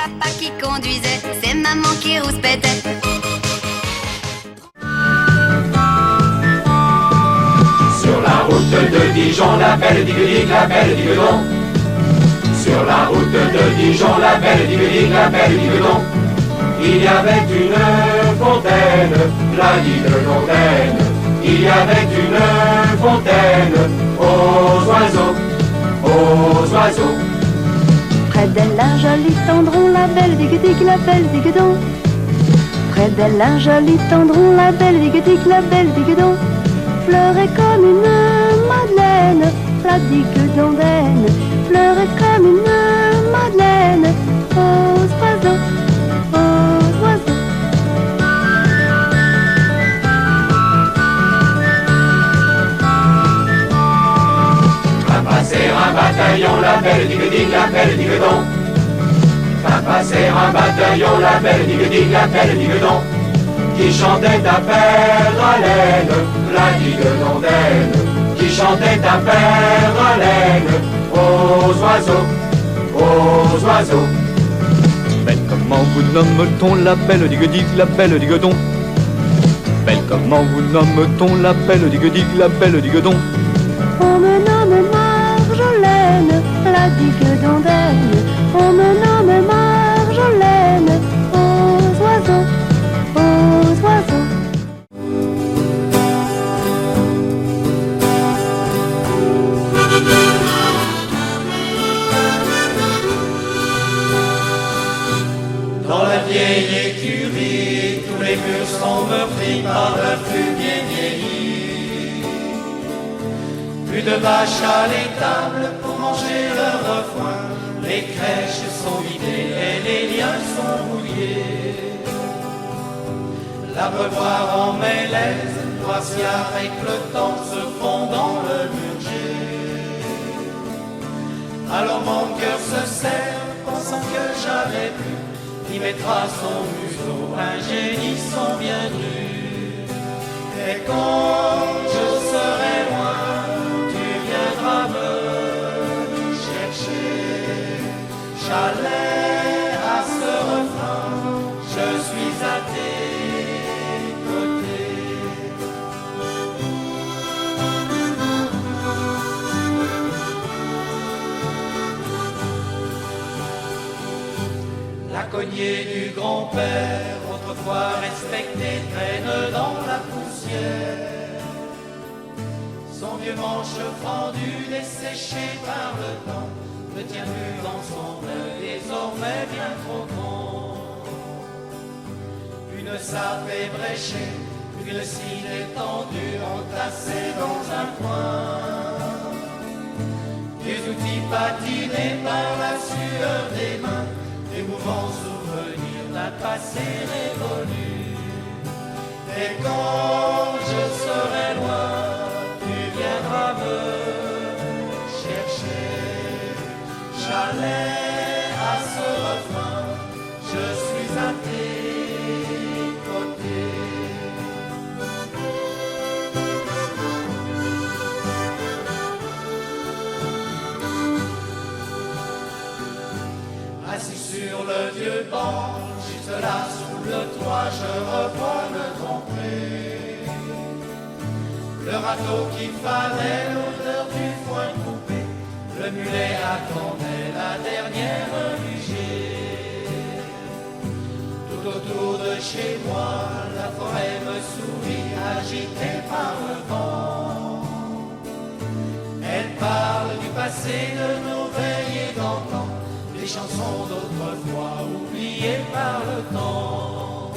papa qui conduisait, c'est maman qui rouspétait. Sur la route de Dijon, la belle digue-digue, la belle digue-don. Sur la route de Dijon, la belle digue-digue, la belle digue-don. Il y avait une fontaine, la digue d'Ondaine. Il y avait une fontaine, aux oiseaux, aux oiseaux. Près d'elle un joli tendron, la belle digue-digue, la belle digue-don. Près d'elle un joli tendron, la belle digue-digue, la belle digue-don. Fleurait comme une madeleine, la digue d'Ondaine. Fleurait comme une madeleine, aux oiseaux, aux oiseaux. Va passer un bataillon, la belle digue-digue, la belle digue-don. Va passer un bataillon, la belle digue-digue, la belle digue-don. Qui chantait à perdre haleine, la digue d'Ondaine. Qui chantait à perdre haleine, aux oiseaux, aux oiseaux. Belle, comment vous nomme-t-on la belle digue-digue, la belle digue-don? Belle, comment vous nomme-t-on la belle digue-digue, la belle digue-don? On me nomme Marjolaine, la digue d'Ondaine. On me nomme Marjolaine, aux oiseaux, aux oiseaux. Dans la vieille écurie, tous les murs sont meurtris par le fumier vieilli. Plus de vaches à l'étable pour manger leur refoin. Les crèches sont vidées et les liens sont mouillés. L'abreuvoir en mêlaise, noircière avec le temps se fond dans le murger. Alors mon cœur se serre, pensant que j'avais pu qui mettra son museau, un génie son bien dru. Et quand je serai loin, tu viendras me chercher. Chalet à ce refrain, je suis à tes côtés. La cognée du grand-père, autrefois respectée, traîne dans la poussière. Son vieux manche fendu, desséché par le temps, ne tient plus dans son œil, désormais bien trop grand. Une sape ébréchée, une scie étendue, entassée dans un coin. Des outils patinés par la sueur des mains, des mouvants souvenirs d'un passé révolu. Et quand je serai loin, tu viendras me chercher. Chalet à ce refrain, je suis à tes côtés. Assis sur le vieux banc, juste là sous le toit, je revois le tromper. Le râteau qui fanait l'odeur du foin coupé, le mulet attendait la dernière bûcher. Tout autour de chez moi, la forêt me sourit, agitée par le vent. Elle parle du passé, de nos veillées d'antan, des chansons d'autrefois oubliées par le temps.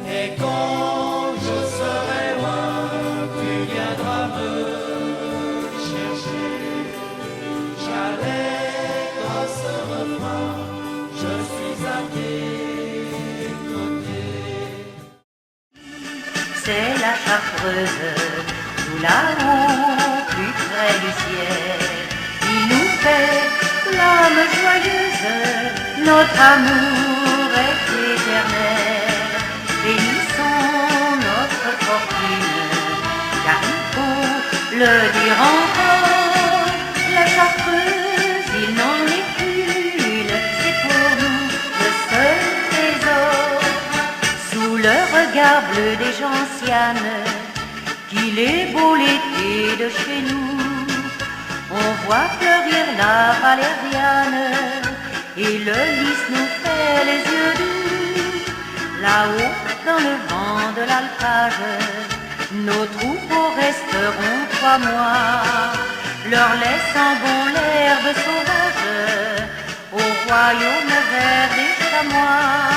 Et quand je serai loin, tu viendras me chercher. Chalet à ce refrain, je suis à tes côtés. C'est la Chartreuse, tout là-haut, plus près du ciel. Il nous fait l'âme joyeuse, notre amour est éternel. Bénissons notre fortune, car il faut le dire encore. La Chartreuse, il n'en est qu'une, c'est pour nous le regard bleu des gentianes, qu'il est beau l'été de chez nous. On voit fleurir la valériane et le lys nous fait les yeux doux. Là-haut, dans le vent de l'alpage, nos troupeaux resteront 3 mois, leur laissant bon l'herbe sauvage au royaume vert des chamois.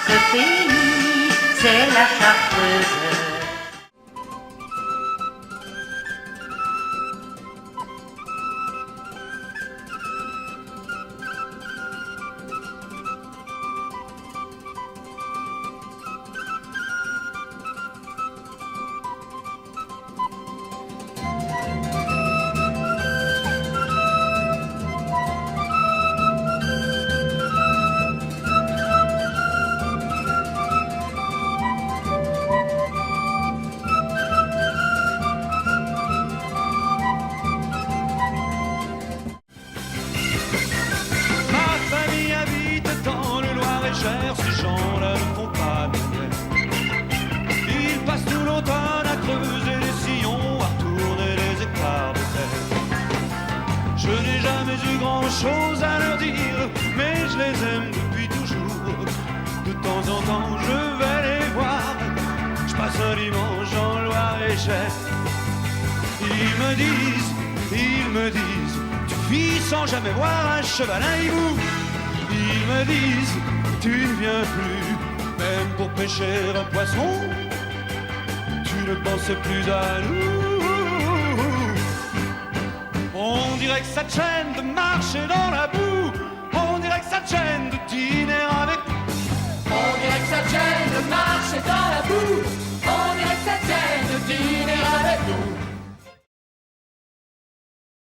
Ce pays, c'est la Chartreuse. Ces gens-là ne font pas de guerre. Ils passent tout l'automne à creuser les sillons, à retourner les hectares de terre. Je n'ai jamais eu grand-chose à leur dire, mais je les aime depuis toujours. De temps en temps, je vais les voir. Je passe un dimanche en Loire-et-Cher. Ils me disent, tu vis sans jamais voir un cheval, un hibou. Ils me disent, tu ne viens plus, même pour pêcher un poisson, tu ne penses plus à nous. On dirait que ça te gêne de marcher dans la boue, on dirait que ça te gêne de dîner avec nous. On dirait que ça te gêne de marcher dans la boue, on dirait que ça te gêne de dîner avec nous.